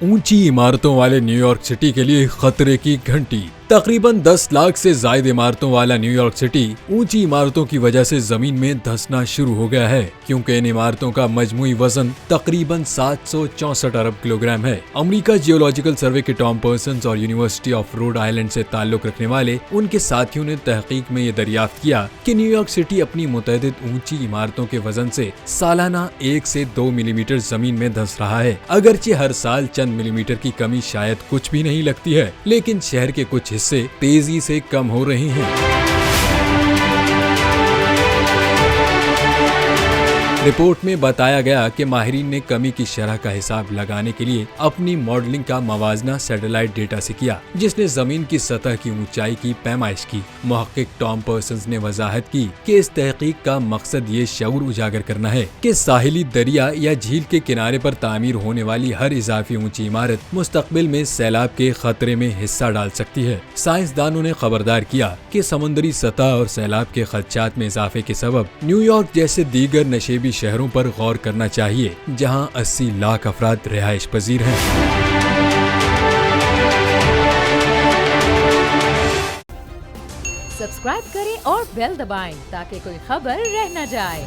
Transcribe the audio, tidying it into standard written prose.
اونچی عمارتوں والے نیو یارک سٹی کے لیے خطرے کی گھنٹی۔ تقریباً 10 لاکھ سے زائد عمارتوں والا نیو یارک سٹی اونچی عمارتوں کی وجہ سے زمین میں دھنسنا شروع ہو گیا ہے، کیونکہ ان عمارتوں کا مجموعی وزن تقریباً 764 ارب کلوگرام ہے۔ امریکہ جیولوجیکل سروے کے ٹام پرسنز اور یونیورسٹی آف روڈ آئلینڈ سے تعلق رکھنے والے ان کے ساتھیوں نے تحقیق میں یہ دریافت کیا کہ نیو یارک سٹی اپنی متعدد اونچی عمارتوں کے وزن سے سالانہ 1 سے 2 ملی میٹر زمین میں دھنس رہا ہے۔ اگرچہ ہر سال چند ملی میٹر کی کمی شاید کچھ بھی نہیں لگتی ہے، لیکن شہر کے کچھ حصے تیزی سے کم ہو رہے ہیں۔ رپورٹ میں بتایا گیا کہ ماہرین نے کمی کی شرح کا حساب لگانے کے لیے اپنی ماڈلنگ کا موازنہ سیٹلائٹ ڈیٹا سے کیا، جس نے زمین کی سطح کی اونچائی کی پیمائش کی۔ محقق ٹام پرسنز نے وضاحت کی کہ اس تحقیق کا مقصد یہ شعور اجاگر کرنا ہے کہ ساحلی دریا یا جھیل کے کنارے پر تعمیر ہونے والی ہر اضافی اونچی عمارت مستقبل میں سیلاب کے خطرے میں حصہ ڈال سکتی ہے۔ سائنسدانوں نے خبردار کیا کہ سمندری سطح اور سیلاب کے خدشات میں اضافے کے سبب نیو یارک جیسے دیگر نشیبی شہروں پر غور کرنا چاہیے، جہاں 80 لاکھ افراد رہائش پذیر ہیں۔ سبسکرائب کریں اور بیل دبائیں تاکہ کوئی خبر رہ نہ جائے۔